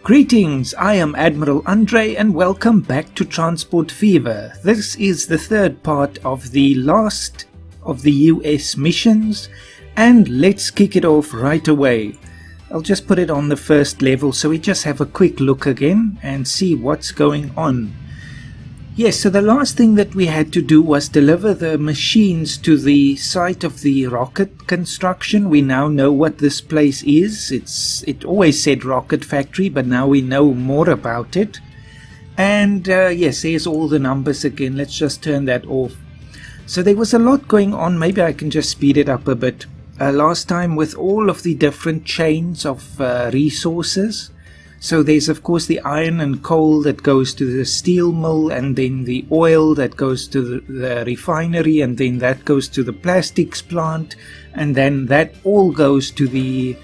Greetings, I am Admiral Andre and welcome back to Transport Fever. This is the third part of the last of the US missions, and let's kick it off right away. I'll just put it on the first level so we just have a quick look again and see what's going on. Yes, so the last thing that we had to do was deliver the machines to the site of the rocket construction. We now know what this place is. It always said rocket factory, but now we know more about it. And yes, there's all the numbers again. Let's just turn that off. So there was a lot going on. Maybe I can just speed it up a bit. Last time with all of the different chains of resources. So there's of course the iron and coal that goes to the steel mill, and then the oil that goes to the refinery, and then that goes to the plastics plant, and then that all goes to the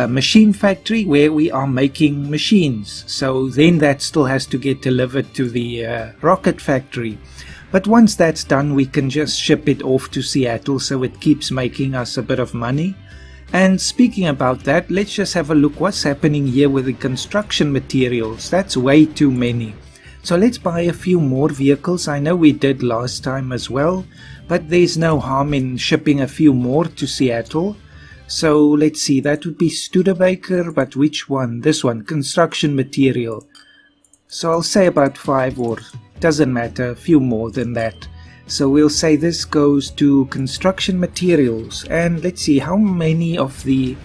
machine factory where we are making machines. So then that still has to get delivered to the rocket factory. But once that's done, we can just ship it off to Seattle, so it keeps making us a bit of money. And speaking about that, let's just have a look what's happening here with the construction materials. That's way too many. So let's buy a few more vehicles. I know we did last time as well, but there's no harm in shipping a few more to Seattle. So let's see, that would be Studebaker, but which one? This one, construction material. So I'll say about 5, or doesn't matter, a few more than that. So we'll say this goes to construction materials, and let's see how many of the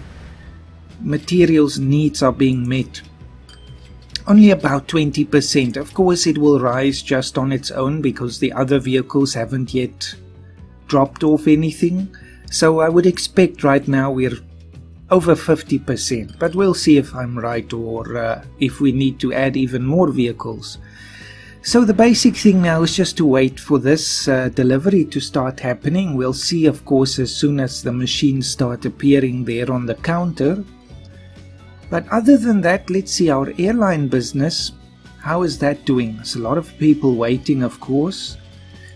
materials needs are being met. Only about 20%. Of course it will rise just on its own because the other vehicles haven't yet dropped off anything. So I would expect right now we're over 50%, but we'll see if I'm right, or if we need to add even more vehicles. So the basic thing now is just to wait for this delivery to start happening. We'll see, of course, as soon as the machines start appearing there on the counter. But other than that, let's see our airline business. How is that doing? There's a lot of people waiting, of course.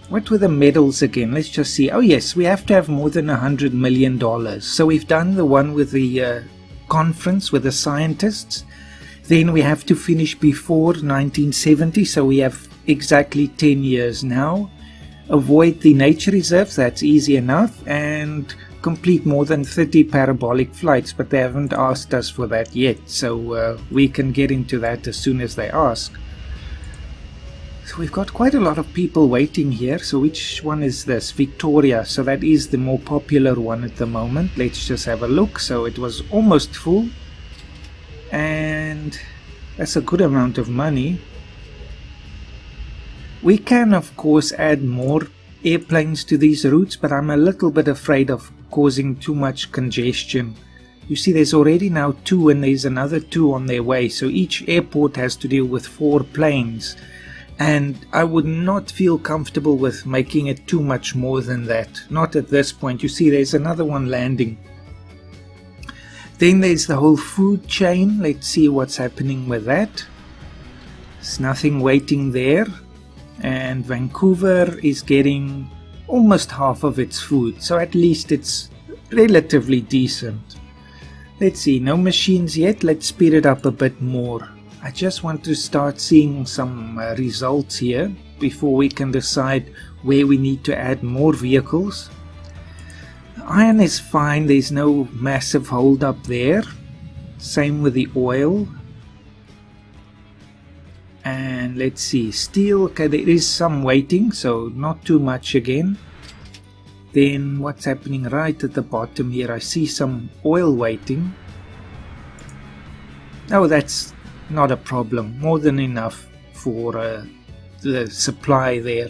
What were the medals again? Let's just see. Oh yes, we have to have more than $100 million. So we've done the one with the conference with the scientists. Then we have to finish before 1970, so we have exactly 10 years now. Avoid the nature reserves, that's easy enough, and complete more than 30 parabolic flights, but they haven't asked us for that yet, so we can get into that as soon as they ask. So we've got quite a lot of people waiting here. So which one is this? Victoria. So that is the more popular one at the moment. Let's just have a look. So it was almost full. And that's a good amount of money. We can of course add more airplanes to these routes, but I'm a little bit afraid of causing too much congestion. You see there's already now 2 and there's another 2 on their way, so each airport has to deal with 4 planes, and I would not feel comfortable with making it too much more than that. Not at this point. You see there's another one landing. Then there's the whole food chain. Let's see what's happening with that. There's nothing waiting there. And Vancouver is getting almost half of its food. So at least it's relatively decent. Let's see, no machines yet. Let's speed it up a bit more. I just want to start seeing some results here before we can decide where we need to add more vehicles. Iron is fine, there's no massive hold up there. Same with the oil. And let's see, steel, okay, there is some waiting, so not too much again. Then what's happening right at the bottom here? I see some oil waiting. Oh, that's not a problem, more than enough for the supply there.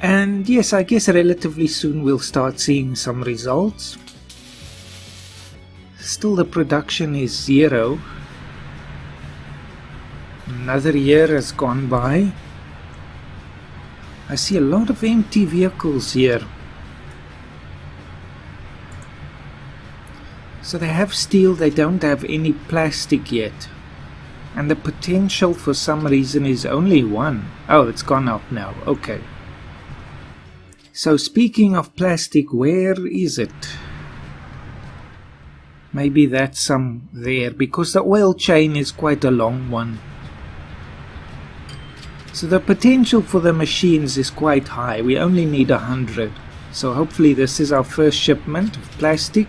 And yes, I guess relatively soon we'll start seeing some results. Still the production is 0. Another year has gone by. I see a lot of empty vehicles here. So they have steel, they don't have any plastic yet. And the potential for some reason is only 1. Oh, it's gone up now, okay. So speaking of plastic, where is it? Maybe that's some there, because the oil chain is quite a long one. So the potential for the machines is quite high. We only need 100. So hopefully this is our first shipment of plastic.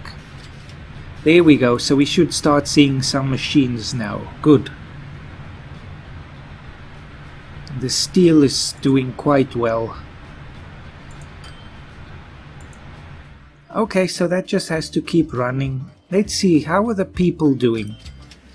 There we go. So we should start seeing some machines now. Good. The steel is doing quite well. Okay, so that just has to keep running. Let's see, how are the people doing?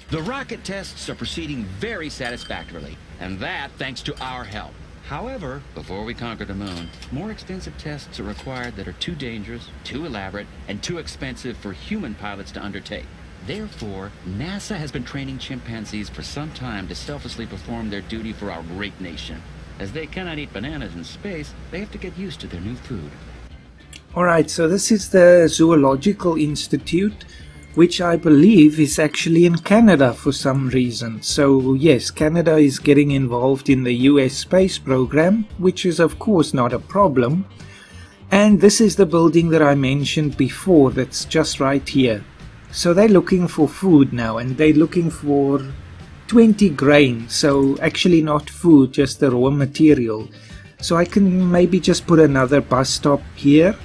The rocket tests are proceeding very satisfactorily, and that thanks to our help. However, before we conquer the moon, more extensive tests are required that are too dangerous, too elaborate, and too expensive for human pilots to undertake. Therefore, NASA has been training chimpanzees for some time to selflessly perform their duty for our great nation. As they cannot eat bananas in space, they have to get used to their new food. Alright, so this is the Zoological Institute, which I believe is actually in Canada for some reason. So yes, Canada is getting involved in the US space program, which is of course not a problem. And this is the building that I mentioned before, that's just right here. So they're looking for food now, and they're looking for 20 grain. So actually not food, just the raw material. So I can maybe just put another bus stop here.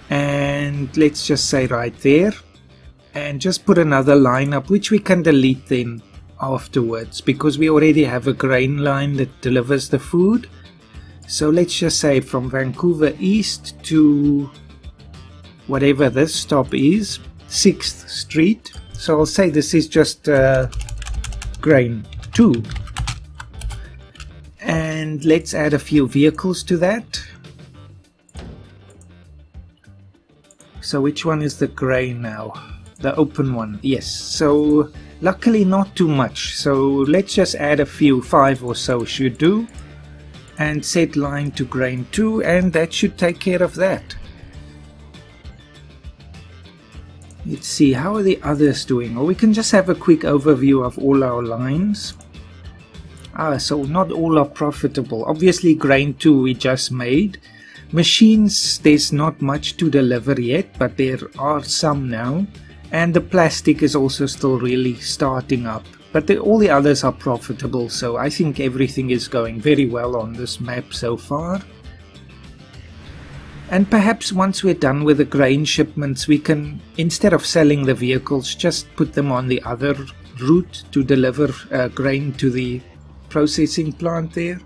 And let's just say right there. And just put another line up, which we can delete then afterwards, because we already have a grain line that delivers the food. So let's just say from Vancouver East to whatever this stop is, 6th Street. So I'll say this is just grain 2. And let's add a few vehicles to that. So which one is the grain now? The open one, yes. So luckily not too much. So let's just add a few, 5 or so should do. And set line to grain 2, and that should take care of that. Let's see, how are the others doing? Or we can just have a quick overview of all our lines. So not all are profitable. Obviously grain 2 we just made. Machines, there's not much to deliver yet, but there are some now. And the plastic is also still really starting up. But all the others are profitable, so I think everything is going very well on this map so far. And perhaps once we're done with the grain shipments, we can, instead of selling the vehicles, just put them on the other route to deliver grain to the processing plant there.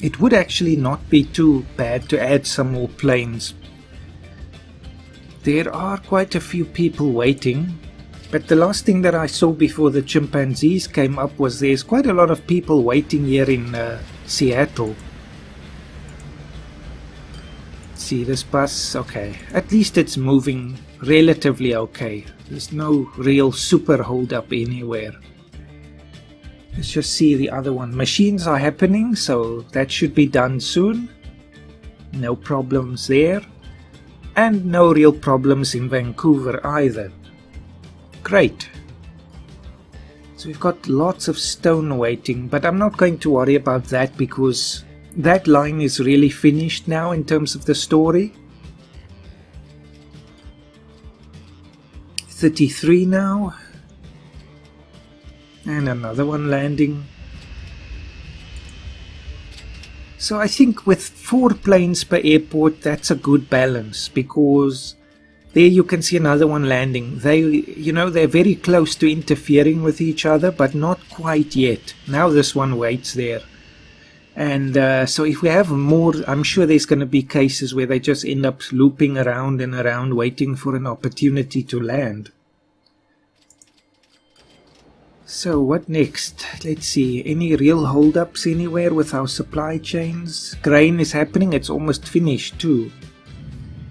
It would actually not be too bad to add some more planes. There are quite a few people waiting, but the last thing that I saw before the chimpanzees came up was there's quite a lot of people waiting here in Seattle. See this bus? Okay, at least it's moving relatively okay. There's no real super hold up anywhere. Let's just see the other one. Machines are happening, so that should be done soon. No problems there. And no real problems in Vancouver either. Great. So we've got lots of stone waiting, but I'm not going to worry about that because that line is really finished now in terms of the story. 33 now. And another one landing. So I think with 4 planes per airport, that's a good balance, because there you can see another one landing. They're very close to interfering with each other, but not quite yet. Now this one waits there. And so if we have more, I'm sure there's going to be cases where they just end up looping around and around, waiting for an opportunity to land. So what next? Let's see, any real holdups anywhere with our supply chains? Grain is happening, it's almost finished too.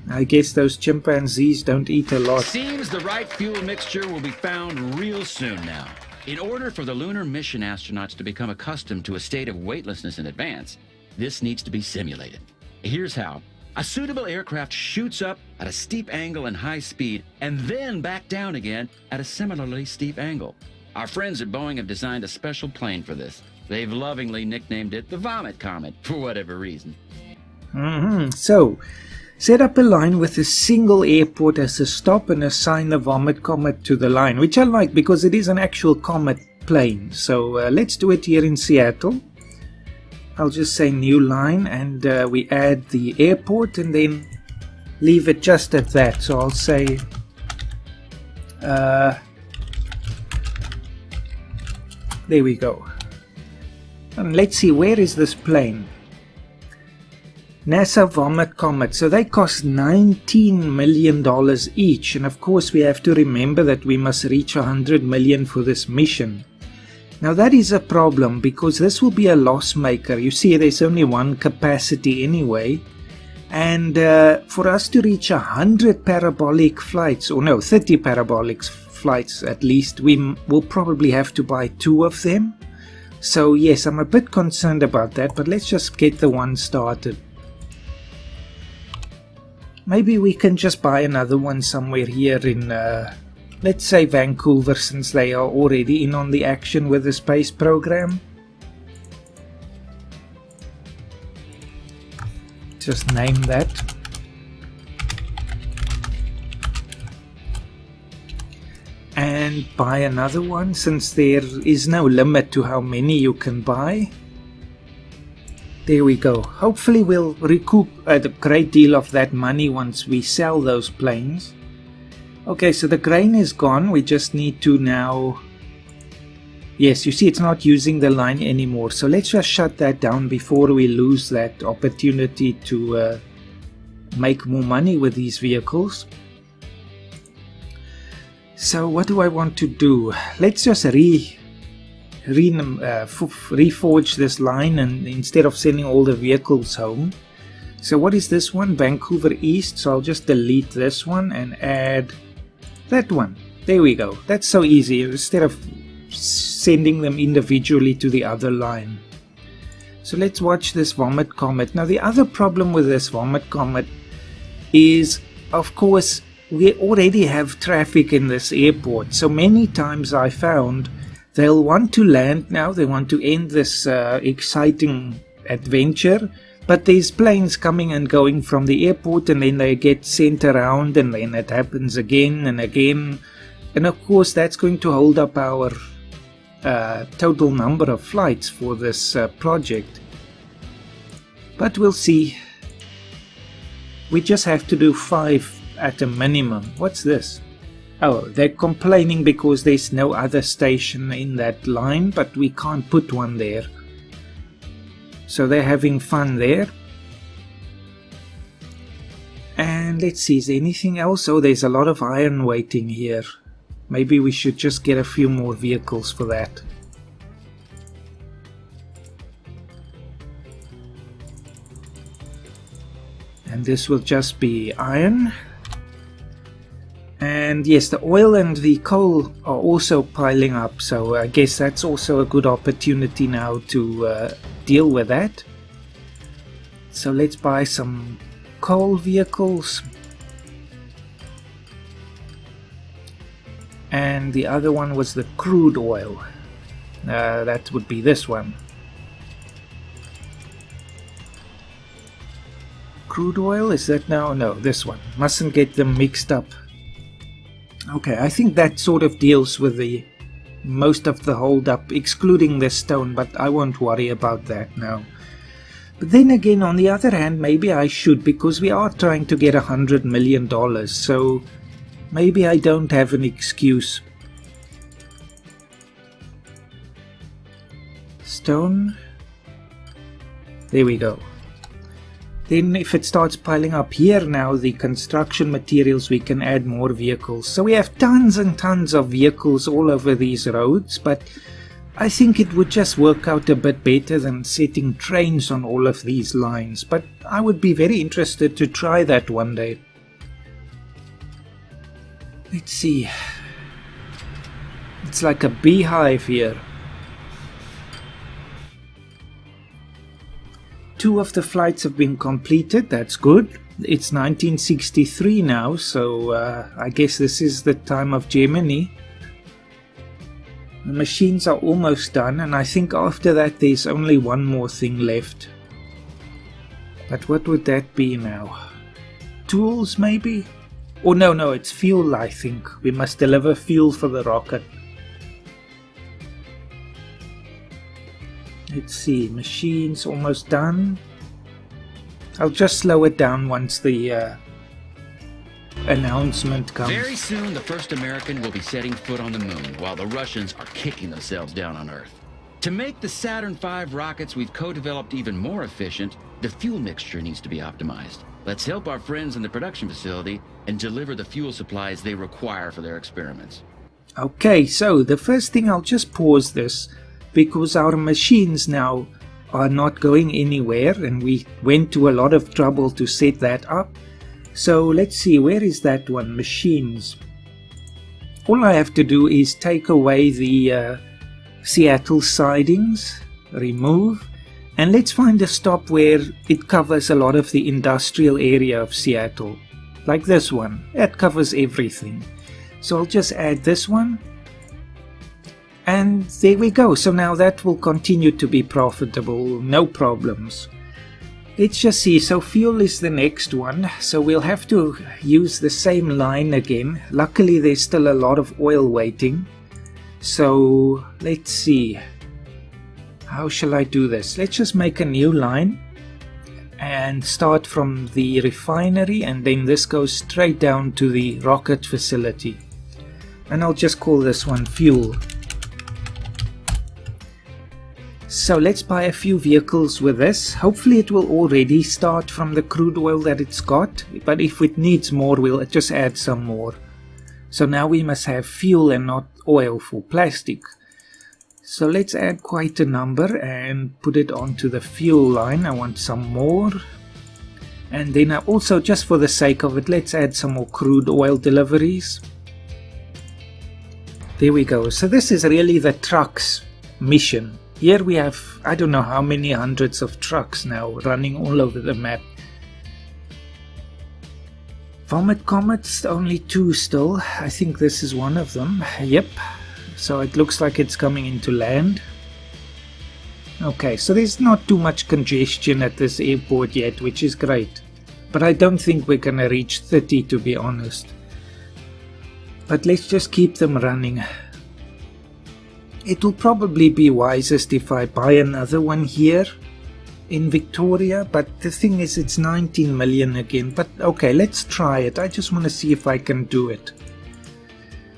I guess those chimpanzees don't eat a lot. Seems the right fuel mixture will be found real soon now. In order for the lunar mission astronauts to become accustomed to a state of weightlessness in advance, this needs to be simulated. Here's how. A suitable aircraft shoots up at a steep angle and high speed, and then back down again at a similarly steep angle. Our friends at Boeing have designed a special plane for this. They've lovingly nicknamed it the Vomit Comet, for whatever reason. So, Set up a line with a single airport as a stop and assign the Vomit Comet to the line, which I like because it is an actual Comet plane. So let's do it here in Seattle. I'll just say new line, and we add the airport and then leave it just at that. So I'll say there we go. And let's see, where is this plane? NASA Vomit Comet. So they cost $19 million each, and of course we have to remember that we must reach 100 million for this mission. Now that is a problem because this will be a loss maker. You see, there's only one capacity anyway, and for us to reach 100 parabolic flights, or no, 30 parabolic flights at least, we will probably have to buy 2 of them. So yes, I'm a bit concerned about that, but let's just get the one started. Maybe we can just buy another one somewhere here in, let's say Vancouver, since they are already in on the action with the space program. Just name that. And buy another one, since there is no limit to how many you can buy. There we go. Hopefully we'll recoup a great deal of that money once we sell those planes. Okay, so the grain is gone. We just need to now... Yes, you see it's not using the line anymore. So let's just shut that down before we lose that opportunity to make more money with these vehicles. So what do I want to do? Let's just reforge this line, and instead of sending all the vehicles home. So what is this one? Vancouver East. So I'll just delete this one and add that one. There we go. That's so easy, instead of sending them individually to the other line. So let's watch this Vomit Comet. Now the other problem with this Vomit Comet is, of course, we already have traffic in this airport. So many times I found they'll want to land now, they want to end this exciting adventure, but there's planes coming and going from the airport, and then they get sent around, and then it happens again and again. And of course that's going to hold up our total number of flights for this project. But we'll see. We just have to do 5 at a minimum. What's this? Oh, they're complaining because there's no other station in that line, but we can't put one there. So they're having fun there. And let's see, is there anything else? Oh, there's a lot of iron waiting here. Maybe we should just get a few more vehicles for that. And this will just be iron. And yes, the oil and the coal are also piling up, so I guess that's also a good opportunity now to deal with that. So let's buy some coal vehicles. And the other one was the crude oil. That would be this one. Crude oil, is that now? No, this one. Mustn't get them mixed up. Okay, I think that sort of deals with the most of the hold up, excluding the stone, but I won't worry about that now. But then again, on the other hand, maybe I should, because we are trying to get $100 million, so maybe I don't have an excuse. Stone. There we go. Then if it starts piling up here now, the construction materials, we can add more vehicles. So we have tons and tons of vehicles all over these roads, but I think it would just work out a bit better than setting trains on all of these lines. But I would be very interested to try that one day. Let's see. It's like a beehive here. 2 of the flights have been completed, that's good. It's 1963 now, so I guess this is the time of Gemini. The machines are almost done, and I think after that there's only one more thing left. But what would that be now? tools maybe? Oh no, it's fuel, I think. We must deliver fuel for the rocket. Let's see, machines almost done. I'll just slow it down once the announcement comes. Very soon the first American will be setting foot on the moon, while the Russians are kicking themselves down on Earth. To make the Saturn V rockets we've co-developed even more efficient, the fuel mixture needs to be optimized. Let's help our friends in the production facility and deliver the fuel supplies they require for their experiments. Okay, so the first thing, I'll just pause this because our machines now are not going anywhere and we went to a lot of trouble to set that up. So let's see, where is that one? Machines. All I have to do is take away the Seattle sidings, remove, and let's find a stop where it covers a lot of the industrial area of Seattle. Like this one, that covers everything. So I'll just add this one. And there we go. So now that will continue to be profitable, no problems. Let's just see. So fuel is the next one. So we'll have to use the same line again. Luckily there's still a lot of oil waiting. So let's see. How shall I do this? Let's just make a new line and start from the refinery, and then this goes straight down to the rocket facility. And I'll just call this one fuel. So let's buy a few vehicles with this. Hopefully it will already start from the crude oil that it's got, but if it needs more, we'll just add some more. So now we must have fuel and not oil for plastic. So let's add quite a number and put it onto the fuel line. I want some more. And then I also, just for the sake of it, let's add some more crude oil deliveries. There we go. So this is really the trucks mission. Here we have, I don't know how many hundreds of trucks now running all over the map. Vomit Comets, only 2 still. I think this is one of them. Yep. So it looks like it's coming into land. Okay, so there's not too much congestion at this airport yet, which is great. But I don't think we're gonna reach 30, to be honest. But let's just keep them running. It will probably be wisest if I buy another one here in Victoria, but the thing is it's 19 million again. But okay, let's try it. I just want to see if I can do it.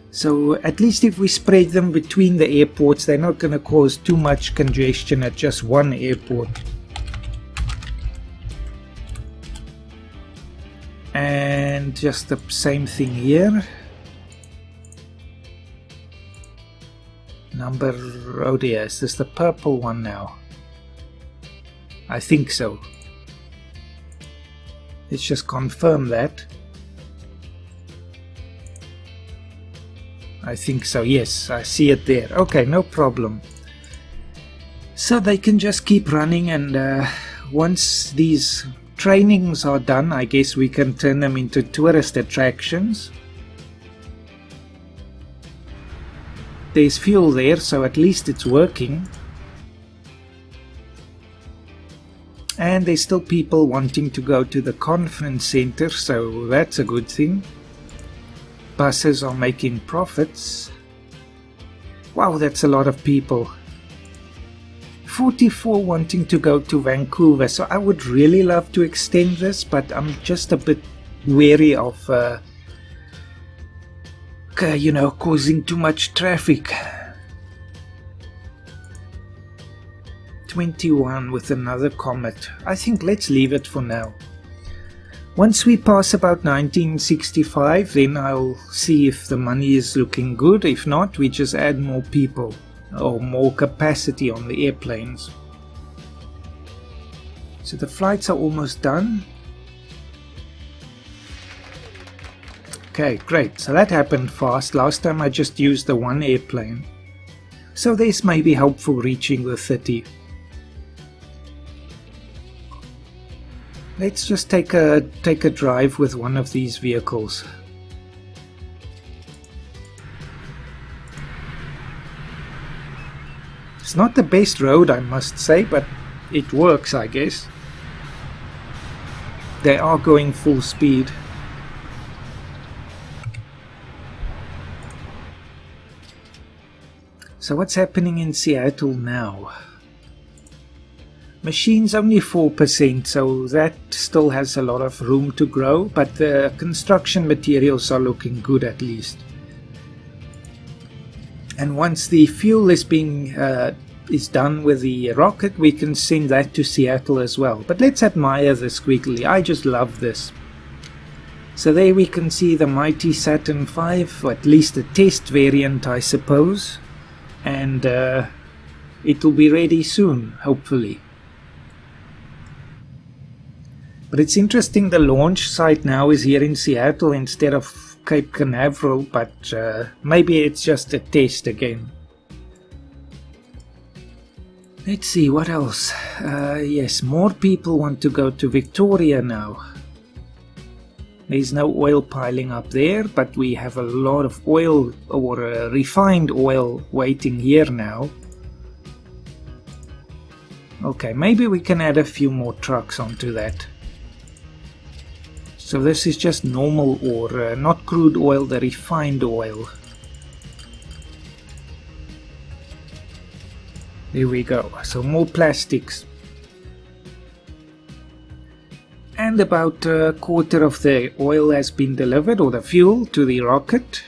So at least if we spread them between the airports, they're not going to cause too much congestion at just one airport. And just the same thing here. Number, oh dear, is this the purple one now? I think so. Let's just confirm that. I think so, yes, I see it there. Okay, no problem. So they can just keep running, and once these trainings are done, I guess we can turn them into tourist attractions. There's fuel there, so at least it's working. And there's still people wanting to go to the conference center, so that's a good thing. Buses are making profits. Wow, that's a lot of people. 44 wanting to go to Vancouver, so I would really love to extend this, but I'm just a bit wary of you know, causing too much traffic. 21 with another comet. I think let's leave it for now. Once we pass about 1965, then I'll see if the money is looking good. If not, we just add more people or more capacity on the airplanes. So the flights are almost done. Okay, great. So that happened fast. Last time I just used the one airplane. So this may be helpful reaching the 30. Let's just take a drive with one of these vehicles. It's not the best road, I must say, but it works, I guess. They are going full speed. So what's happening in Seattle now? Machines only 4%, so that still has a lot of room to grow, but the construction materials are looking good at least. And once the fuel is done with the rocket, we can send that to Seattle as well. But let's admire this quickly. I just love this. So there we can see the mighty Saturn V, or at least a test variant, I suppose. And it will be ready soon, hopefully. But it's interesting, the launch site now is here in Seattle instead of Cape Canaveral, but maybe it's just a test again. Let's see, what else? Yes, more people want to go to Victoria now. There's no oil piling up there, but we have a lot of oil, or refined oil, waiting here now. Okay, maybe we can add a few more trucks onto that. So this is just normal ore, not crude oil, the refined oil. There we go, so more plastics. And about a quarter of the oil has been delivered, or the fuel, to the rocket.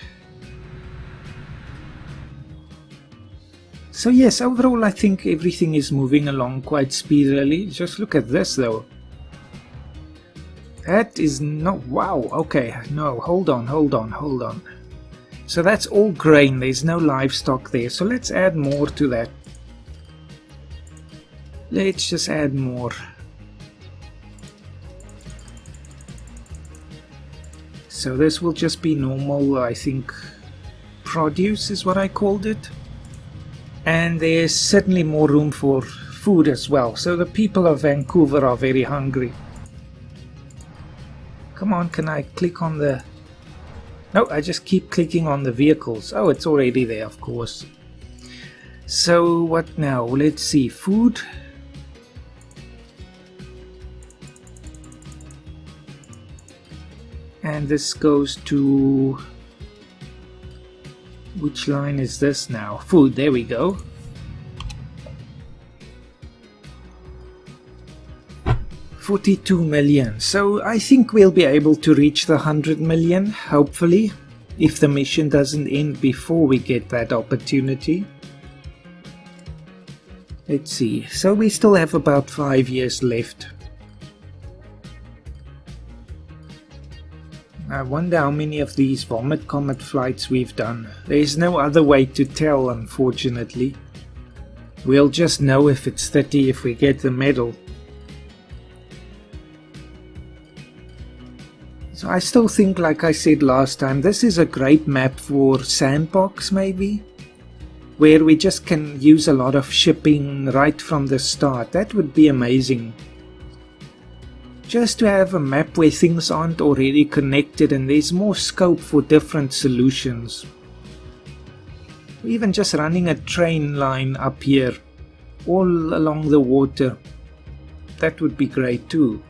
So yes, overall I think everything is moving along quite speedily. Just look at this though. That is not... wow, okay, no, hold on. So that's all grain, there's no livestock there, so let's add more to that. Let's just add more. So this will just be normal, I think, produce is what I called it. And there's certainly more room for food as well, so the people of Vancouver are very hungry. Come on, can I click on the... no, I just keep clicking on the vehicles. Oh, it's already there, of course. So, what now? Let's see, food. And this goes to... which line is this now? Food, there we go. $42 million. So I think we'll be able to reach the 100 million, hopefully, if the mission doesn't end before we get that opportunity. Let's see. So we still have about 5 years left. I wonder how many of these Vomit Comet flights we've done. There's no other way to tell, unfortunately. We'll just know if it's 30 if we get the medal. So I still think, like I said last time, this is a great map for sandbox maybe, where we just can use a lot of shipping right from the start. That would be amazing. Just to have a map where things aren't already connected and there's more scope for different solutions. Even just running a train line up here, all along the water, that would be great too.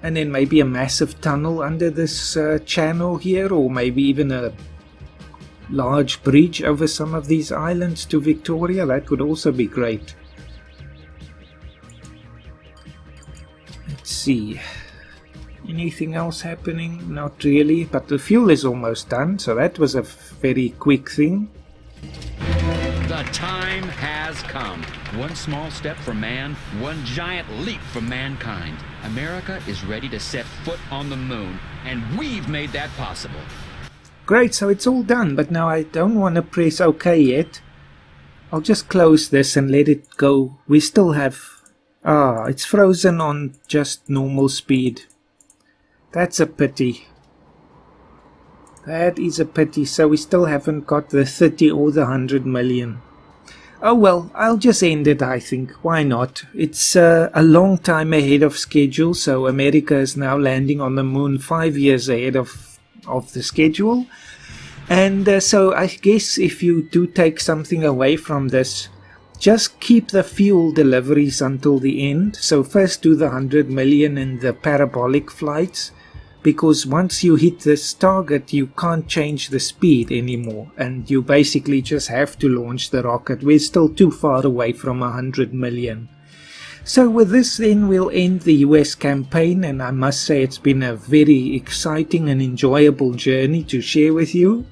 And then maybe a massive tunnel under this channel here, or maybe even a large bridge over some of these islands to Victoria. That would also be great. Let's see. Anything else happening? Not really, but the fuel is almost done, so that was a very quick thing. The time has come. One small step for man, one giant leap for mankind. America is ready to set foot on the moon, and we've made that possible. Great, so it's all done, but now I don't want to press OK yet. I'll just close this and let it go. We still have... it's frozen on just normal speed. That's a pity. That is a pity, so we still haven't got the 30 or the 100 million. Oh well, I'll just end it, I think. Why not? It's a long time ahead of schedule, so America is now landing on the moon 5 years ahead of the schedule. And so I guess if you do take something away from this, just keep the fuel deliveries until the end. So first do the 100 million and the parabolic flights, because once you hit this target you can't change the speed anymore, and you basically just have to launch the rocket. We're still too far away from 100 million. So with this then we'll end the US campaign, and I must say it's been a very exciting and enjoyable journey to share with you.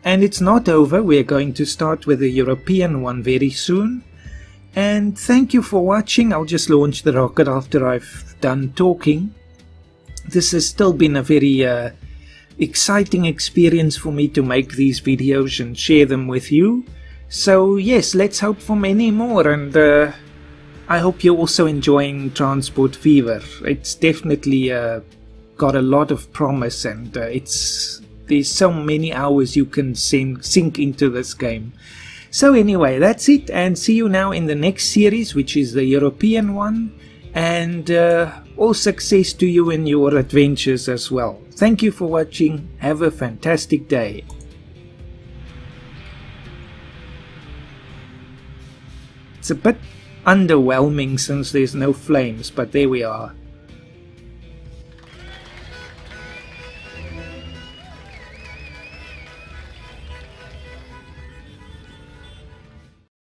And it's not over, we're going to start with the European one very soon. And thank you for watching. I'll just launch the rocket after I've done talking. This has still been a very exciting experience for me to make these videos and share them with you. So yes, let's hope for many more, and I hope you're also enjoying Transport Fever. It's definitely got a lot of promise, and there's so many hours you can sink into this game. So anyway, that's it, and see you now in the next series, which is the European one, and all success to you in your adventures as well. Thank you for watching. Have a fantastic day. It's a bit underwhelming since there's no flames, but there we are.